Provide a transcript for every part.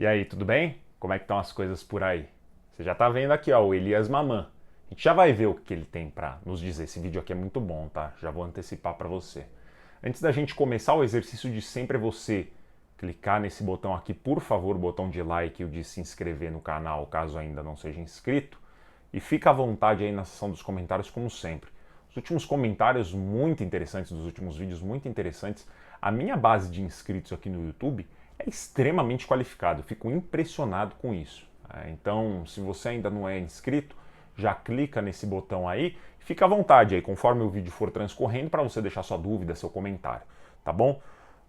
E aí, tudo bem? Como é que estão as coisas por aí? Você já tá vendo aqui, ó, o Elias Mamã. A gente já vai ver o que ele tem pra nos dizer. Esse vídeo aqui é muito bom, tá? Já vou antecipar pra você. Antes da gente começar, o exercício de sempre é você clicar nesse botão aqui, por favor, o botão de like e o de se inscrever no canal, caso ainda não seja inscrito. E fica à vontade aí na seção dos comentários, como sempre. Os últimos comentários muito interessantes, dos últimos vídeos muito interessantes. A minha base de inscritos aqui no YouTube é extremamente qualificada. Eu fico impressionado com isso. Então, se você ainda não é inscrito, já clica nesse botão aí. Fica à vontade aí, conforme o vídeo for transcorrendo, para você deixar sua dúvida, seu comentário. Tá bom?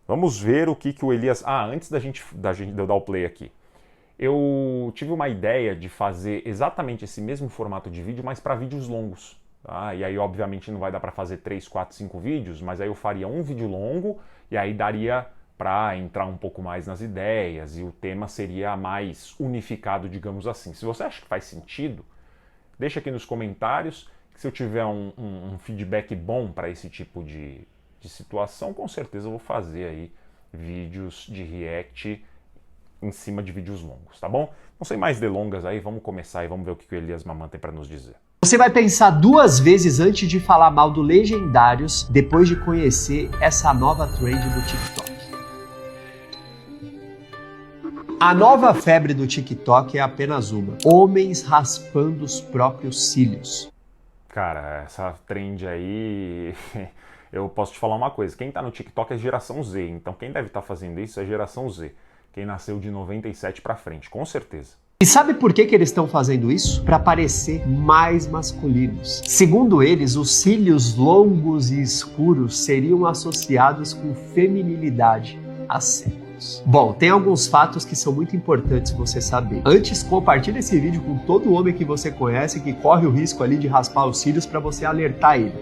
Vamos ver o que o Elias... antes de eu dar o play aqui. Eu tive uma ideia de fazer exatamente esse mesmo formato de vídeo, mas para vídeos longos. Tá? E aí, obviamente, não vai dar para fazer 3, 4, 5 vídeos, mas aí eu faria um vídeo longo e aí daria para entrar um pouco mais nas ideias e o tema seria mais unificado, digamos assim. Se você acha que faz sentido, deixa aqui nos comentários, que se eu tiver um feedback bom para esse tipo de situação, com certeza eu vou fazer aí vídeos de react em cima de vídeos longos, tá bom? Não sem mais delongas aí, vamos começar e vamos ver o que o Elias Mamã tem para nos dizer. Você vai pensar duas vezes antes de falar mal do Legendários depois de conhecer essa nova trend do TikTok. A nova febre do TikTok é apenas uma: homens raspando os próprios cílios. Cara, essa trend aí, eu posso te falar uma coisa, quem tá no TikTok é geração Z, então quem deve estar fazendo isso é geração Z, quem nasceu de 97 pra frente, com certeza. E sabe por que eles estão fazendo isso? Para parecer mais masculinos. Segundo eles, os cílios longos e escuros seriam associados com feminilidade há séculos. Bom, tem alguns fatos que são muito importantes você saber. Antes, compartilhe esse vídeo com todo homem que você conhece que corre o risco ali de raspar os cílios para você alertar ele.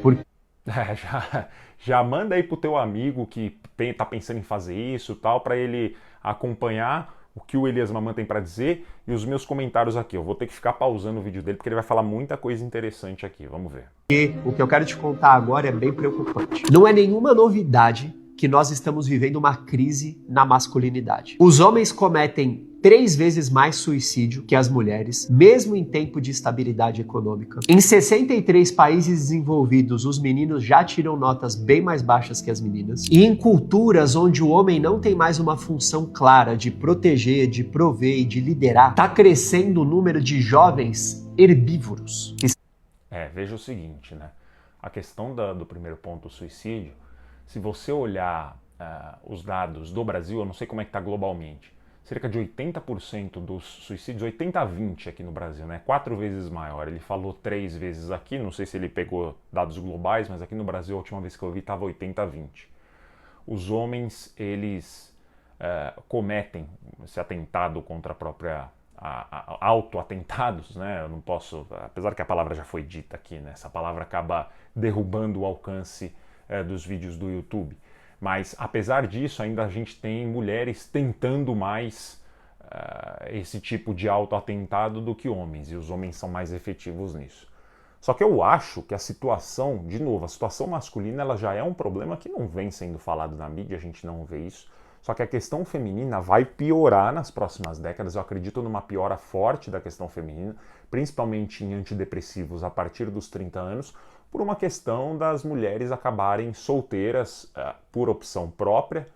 Já manda aí pro teu amigo que tá pensando em fazer isso e tal, para ele acompanhar o que o Elias Mamã tem para dizer e os meus comentários aqui. Eu vou ter que ficar pausando o vídeo dele porque ele vai falar muita coisa interessante aqui. Vamos ver. E o que eu quero te contar agora é bem preocupante. Não é nenhuma novidade que nós estamos vivendo uma crise na masculinidade. Os homens cometem 3 vezes mais suicídio que as mulheres, mesmo em tempo de estabilidade econômica. Em 63 países desenvolvidos, os meninos já tiram notas bem mais baixas que as meninas. E em culturas onde o homem não tem mais uma função clara de proteger, de prover e de liderar, está crescendo o número de jovens herbívoros. Veja o seguinte, né? A questão do primeiro ponto, o suicídio, se você olhar os dados do Brasil, eu não sei como é que está globalmente, cerca de 80% dos suicídios, 80 a 20 aqui no Brasil, né? 4 vezes maior. Ele falou 3 vezes aqui, não sei se ele pegou dados globais, mas aqui no Brasil a última vez que eu vi estava 80 a 20. Os homens, eles cometem esse atentado contra a própria... autoatentados, né? Eu não posso, apesar que a palavra já foi dita aqui, né? Essa palavra acaba derrubando o alcance dos vídeos do YouTube. Mas, apesar disso, ainda a gente tem mulheres tentando mais esse tipo de autoatentado do que homens, e os homens são mais efetivos nisso. Só que eu acho que a situação, de novo, a situação masculina ela já é um problema que não vem sendo falado na mídia, a gente não vê isso. Só que a questão feminina vai piorar nas próximas décadas. Eu acredito numa piora forte da questão feminina, principalmente em antidepressivos a partir dos 30 anos, por uma questão das mulheres acabarem solteiras por opção própria,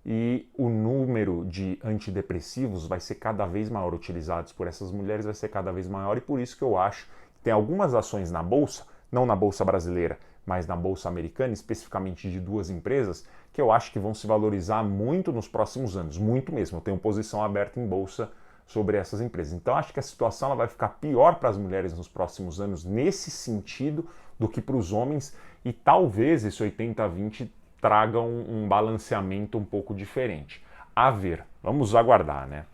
e o número de antidepressivos vai ser cada vez maior, utilizados por essas mulheres vai ser cada vez maior, e por isso que eu acho que tem algumas ações na Bolsa, não na Bolsa brasileira, mas na Bolsa americana, especificamente de 2 empresas, que eu acho que vão se valorizar muito nos próximos anos, muito mesmo. Eu tenho posição aberta em Bolsa sobre essas empresas. Então acho que a situação ela vai ficar pior para as mulheres nos próximos anos nesse sentido do que para os homens, e talvez esse 80-20 traga um balanceamento um pouco diferente. A ver, vamos aguardar, né?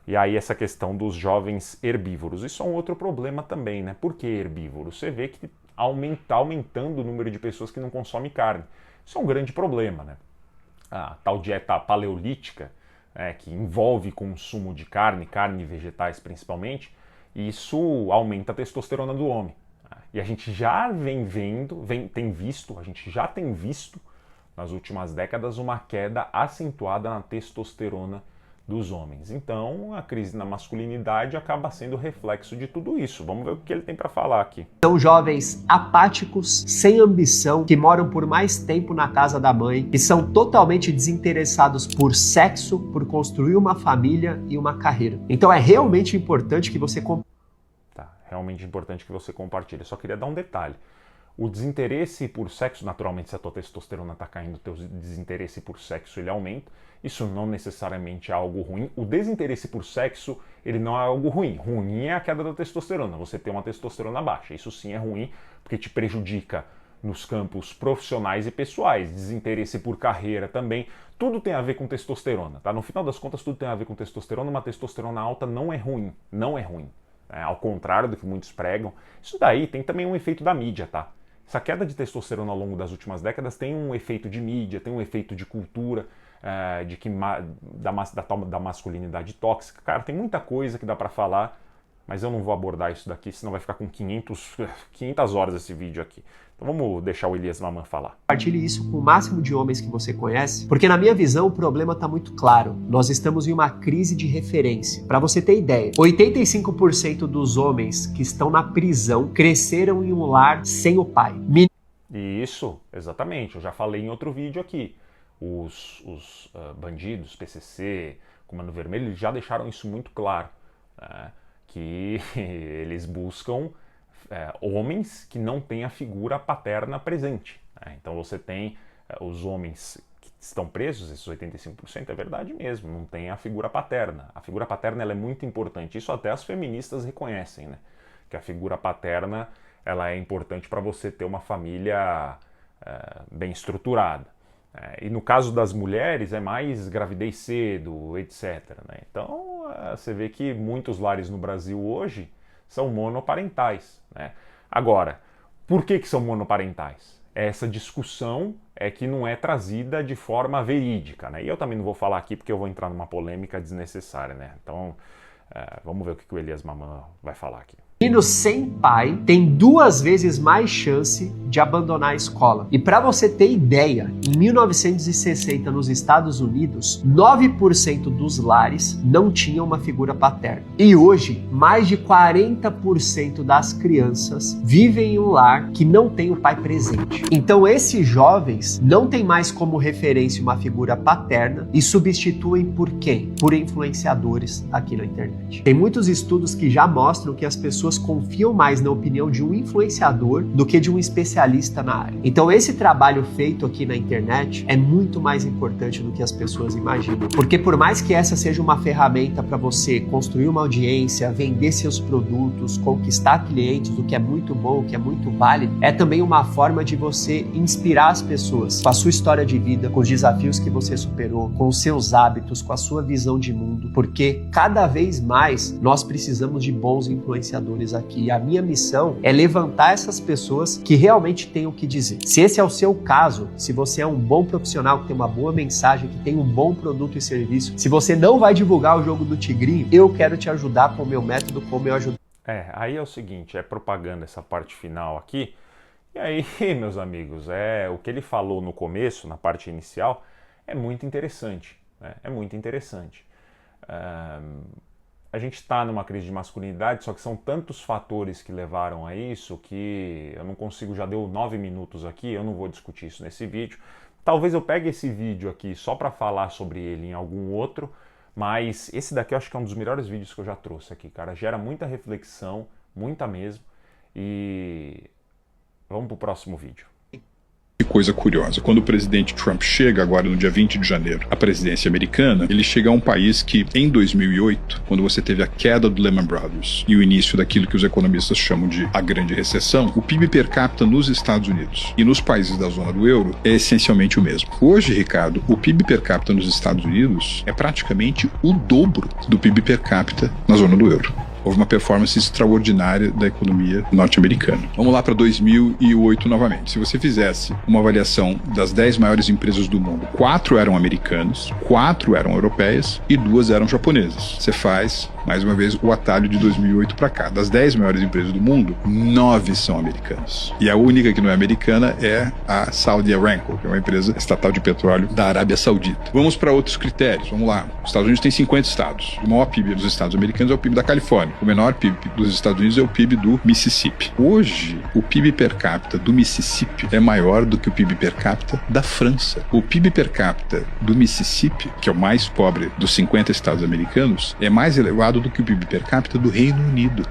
E aí essa questão dos jovens herbívoros, isso é um outro problema também, né? Por que herbívoros? Você vê que aumentando o número de pessoas que não consomem carne. Isso é um grande problema, né? A tal dieta paleolítica, que envolve consumo de carne e vegetais principalmente, isso aumenta a testosterona do homem. E a gente já a gente já tem visto nas últimas décadas uma queda acentuada na testosterona dos homens. Então, a crise na masculinidade acaba sendo reflexo de tudo isso. Vamos ver o que ele tem para falar aqui. São jovens apáticos, sem ambição, que moram por mais tempo na casa da mãe, que são totalmente desinteressados por sexo, por construir uma família e uma carreira. Então é realmente importante que você realmente importante que você compartilhe. Eu só queria dar um detalhe. O desinteresse por sexo, naturalmente, se a tua testosterona está caindo, o teu desinteresse por sexo ele aumenta. Isso não necessariamente é algo ruim. O desinteresse por sexo, ele não é algo ruim. Ruim é a queda da testosterona. Você tem uma testosterona baixa. Isso sim é ruim, porque te prejudica nos campos profissionais e pessoais. Desinteresse por carreira também. Tudo tem a ver com testosterona, tá? No final das contas, tudo tem a ver com testosterona. Uma testosterona alta não é ruim. Não é ruim. Ao contrário do que muitos pregam. Isso daí tem também um efeito da mídia, tá? Essa queda de testosterona ao longo das últimas décadas tem um efeito de mídia, tem um efeito de cultura, da masculinidade tóxica. Cara, tem muita coisa que dá pra falar, mas eu não vou abordar isso daqui, senão vai ficar com 500 horas esse vídeo aqui. Então vamos deixar o Elias Maman falar. Compartilhe isso com o máximo de homens que você conhece, porque na minha visão o problema está muito claro. Nós estamos em uma crise de referência. Para você ter ideia, 85% dos homens que estão na prisão cresceram em um lar sem o pai. Isso, exatamente. Eu já falei em outro vídeo aqui. Os bandidos, PCC, Comando Vermelho, eles já deixaram isso muito claro, né? Que eles buscam homens que não têm a figura paterna presente, né? Então você tem os homens que estão presos, esses 85%, é verdade mesmo, não tem a figura paterna. A figura paterna ela é muito importante, isso até as feministas reconhecem, né? Que a figura paterna ela é importante para você ter uma família bem estruturada. E no caso das mulheres é mais gravidez cedo, etc, né? Então você vê que muitos lares no Brasil hoje são monoparentais, né? Agora, por que são monoparentais? Essa discussão é que não é trazida de forma verídica, né? E eu também não vou falar aqui porque eu vou entrar numa polêmica desnecessária, né? Então vamos ver o que o Elias Maman vai falar aqui. Menino sem pai tem 2 vezes mais chance de abandonar a escola. E para você ter ideia, em 1960 nos Estados Unidos, 9% dos lares não tinham uma figura paterna. E hoje, mais de 40% das crianças vivem em um lar que não tem o pai presente. Então esses jovens não têm mais como referência uma figura paterna e substituem por quem? Por influenciadores aqui na internet. Tem muitos estudos que já mostram que as pessoas confiam mais na opinião de um influenciador do que de um especialista na área. Então esse trabalho feito aqui na internet é muito mais importante do que as pessoas imaginam. Porque por mais que essa seja uma ferramenta para você construir uma audiência, vender seus produtos, conquistar clientes, o que é muito bom, o que é muito válido, é também uma forma de você inspirar as pessoas com a sua história de vida, com os desafios que você superou, com os seus hábitos, com a sua visão de mundo, porque cada vez mais nós precisamos de bons influenciadores aqui. E a minha missão é levantar essas pessoas que realmente têm o que dizer. Se esse é o seu caso, se você é um bom profissional que tem uma boa mensagem, que tem um bom produto e serviço, se você não vai divulgar o jogo do tigrinho, eu quero te ajudar com o meu método, como eu ajudo. Aí é o seguinte, é propaganda essa parte final aqui. E aí, meus amigos, o que ele falou no começo, na parte inicial, é muito interessante, né? É muito interessante. A gente está numa crise de masculinidade, só que são tantos fatores que levaram a isso que eu não consigo, já deu 9 minutos aqui, eu não vou discutir isso nesse vídeo. Talvez eu pegue esse vídeo aqui só para falar sobre ele em algum outro, mas esse daqui eu acho que é um dos melhores vídeos que eu já trouxe aqui, cara. Gera muita reflexão, muita mesmo, e vamos pro próximo vídeo. Que coisa curiosa, quando o presidente Trump chega agora no dia 20 de janeiro à presidência americana, ele chega a um país que em 2008, quando você teve a queda do Lehman Brothers e o início daquilo que os economistas chamam de a grande recessão, o PIB per capita nos Estados Unidos e nos países da zona do euro é essencialmente o mesmo. Hoje, Ricardo, o PIB per capita nos Estados Unidos é praticamente o dobro do PIB per capita na zona do euro. houve uma performance extraordinária da economia norte-americana. Vamos lá para 2008 novamente. Se você fizesse uma avaliação das 10 maiores empresas do mundo, 4 eram americanas, 4 eram europeias e 2 eram japonesas. Você faz, mais uma vez, o atalho de 2008 para cá. Das 10 maiores empresas do mundo, 9 são americanas. E a única que não é americana é a Saudi Aramco, que é uma empresa estatal de petróleo da Arábia Saudita. Vamos para outros critérios. Vamos lá. Os Estados Unidos tem 50 estados. O maior PIB dos Estados americanos é o PIB da Califórnia. O menor PIB dos Estados Unidos é o PIB do Mississippi. Hoje, o PIB per capita do Mississippi é maior do que o PIB per capita da França. O PIB per capita do Mississippi, que é o mais pobre dos 50 estados americanos, é mais elevado do que o PIB per capita do Reino Unido.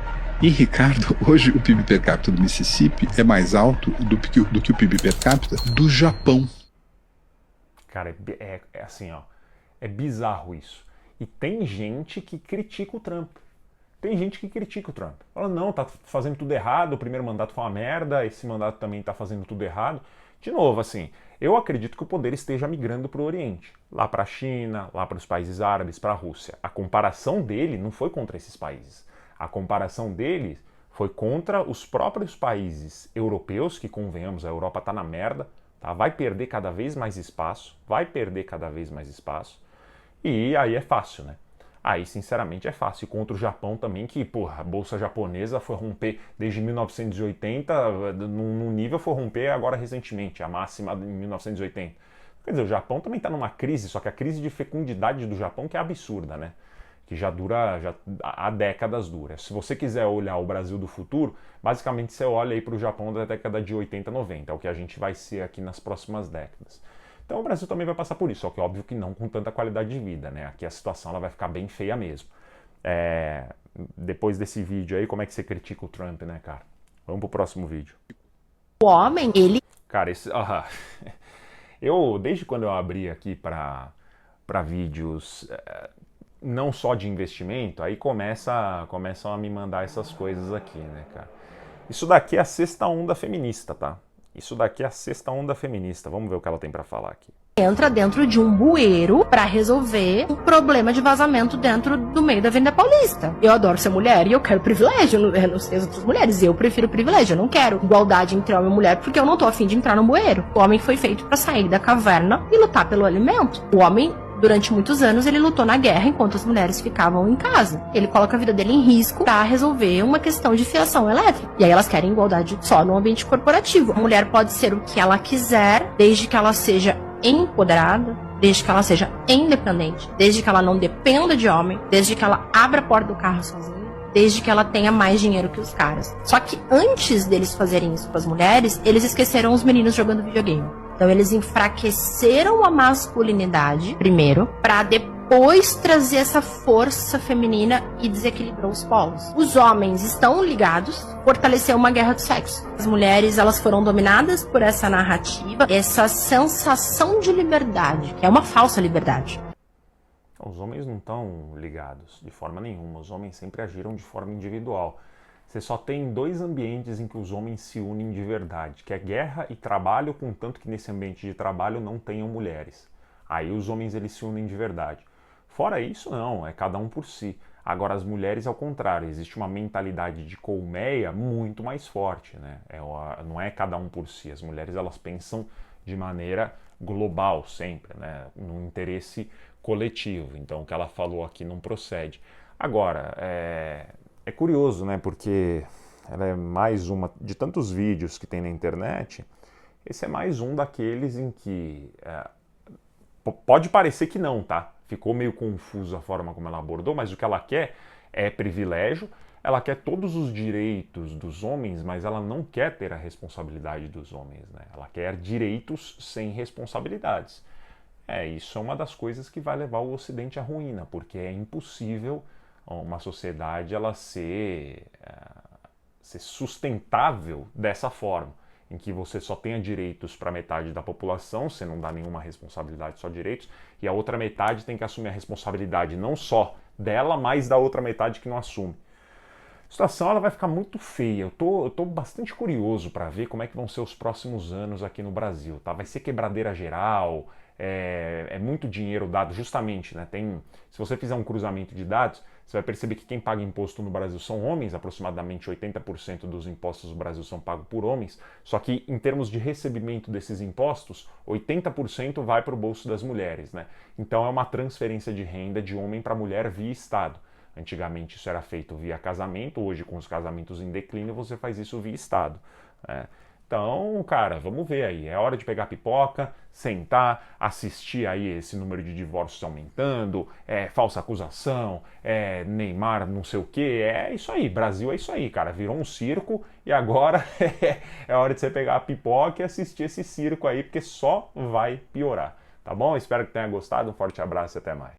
E, Ricardo, hoje o PIB per capita do Mississippi é mais alto do que o PIB per capita do Japão. Cara, é assim, ó, é bizarro isso. E tem gente que critica o Trump. Tem gente que critica o Trump. Fala, não, tá fazendo tudo errado, o primeiro mandato foi uma merda, esse mandato também tá fazendo tudo errado. De novo, assim, eu acredito que o poder esteja migrando para o Oriente. Lá para a China, lá para os países árabes, para a Rússia. A comparação dele não foi contra esses países. A comparação dele foi contra os próprios países europeus, que, convenhamos, a Europa tá na merda, tá? Vai perder cada vez mais espaço, e aí é fácil, né? Aí, sinceramente, é fácil. Contra o Japão também, que, porra, a bolsa japonesa foi romper desde 1980, num nível foi romper agora recentemente, a máxima em 1980. Quer dizer, o Japão também está numa crise, só que a crise de fecundidade do Japão que é absurda, né? Que já há décadas dura. Se você quiser olhar o Brasil do futuro, basicamente você olha aí para o Japão da década de 80, 90, é o que a gente vai ser aqui nas próximas décadas. Então o Brasil também vai passar por isso, só que óbvio que não com tanta qualidade de vida, né? Aqui a situação ela vai ficar bem feia mesmo. Depois desse vídeo aí, como é que você critica o Trump, né, cara? Vamos pro próximo vídeo. O homem, ele... Cara, desde quando eu abri aqui para vídeos não só de investimento, aí começam a me mandar essas coisas aqui, né, cara? Isso daqui é a sexta onda feminista, tá? Isso daqui é a sexta onda feminista. Vamos ver o que ela tem pra falar aqui. Entra dentro de um bueiro pra resolver um problema de vazamento dentro do meio da Avenida Paulista. Eu adoro ser mulher e eu quero privilégio. Eu não sei as outras mulheres, eu prefiro privilégio. Eu não quero igualdade entre homem e mulher porque eu não tô afim de entrar no bueiro. O homem foi feito pra sair da caverna e lutar pelo alimento. O homem, durante muitos anos, ele lutou na guerra enquanto as mulheres ficavam em casa. Ele coloca a vida dele em risco pra resolver uma questão de fiação elétrica. E aí elas querem igualdade só no ambiente corporativo. A mulher pode ser o que ela quiser, desde que ela seja empoderada, desde que ela seja independente, desde que ela não dependa de homem, desde que ela abra a porta do carro sozinha, desde que ela tenha mais dinheiro que os caras. Só que antes deles fazerem isso com as mulheres, eles esqueceram os meninos jogando videogame. Então eles enfraqueceram a masculinidade primeiro, pra depois trazer essa força feminina e desequilibrou os polos. Os homens estão ligados, fortaleceu uma guerra do sexo. As mulheres, elas foram dominadas por essa narrativa, essa sensação de liberdade, que é uma falsa liberdade. Os homens não estão ligados de forma nenhuma. Os homens sempre agiram de forma individual. Você só tem dois ambientes em que os homens se unem de verdade, que é guerra e trabalho, contanto que nesse ambiente de trabalho não tenham mulheres. Aí os homens eles se unem de verdade. Fora isso, não, é cada um por si. Agora as mulheres, ao contrário, existe uma mentalidade de colmeia muito mais forte, né? Não é cada um por si. As mulheres elas pensam de maneira global sempre, né? No interesse coletivo. Então o que ela falou aqui não procede. Agora, é curioso, né? Porque ela é mais uma de tantos vídeos que tem na internet. Esse é mais um daqueles em que pode parecer que não, tá? Ficou meio confuso a forma como ela abordou, mas o que ela quer é privilégio. Ela quer todos os direitos dos homens, mas ela não quer ter a responsabilidade dos homens, né? Ela quer direitos sem responsabilidades. Isso é uma das coisas que vai levar o Ocidente à ruína, porque é impossível uma sociedade ela ser sustentável dessa forma, em que você só tenha direitos para metade da população, você não dá nenhuma responsabilidade, só direitos, e a outra metade tem que assumir a responsabilidade não só dela, mas da outra metade que não assume. A situação ela vai ficar muito feia. Eu tô bastante curioso para ver como é que vão ser os próximos anos aqui no Brasil. Tá? Vai ser quebradeira geral, é muito dinheiro dado justamente, né? Se você fizer um cruzamento de dados, você vai perceber que quem paga imposto no Brasil são homens, aproximadamente 80% dos impostos do Brasil são pagos por homens, só que em termos de recebimento desses impostos, 80% vai para o bolso das mulheres, né? Então é uma transferência de renda de homem para mulher via Estado. Antigamente isso era feito via casamento, hoje com os casamentos em declínio você faz isso via Estado, né? Então, cara, vamos ver aí. É hora de pegar pipoca, sentar, assistir aí esse número de divórcios aumentando, falsa acusação, Neymar não sei o quê. É isso aí, Brasil é isso aí, cara. Virou um circo e agora é hora de você pegar a pipoca e assistir esse circo aí, porque só vai piorar. Tá bom? Espero que tenha gostado. Um forte abraço e até mais.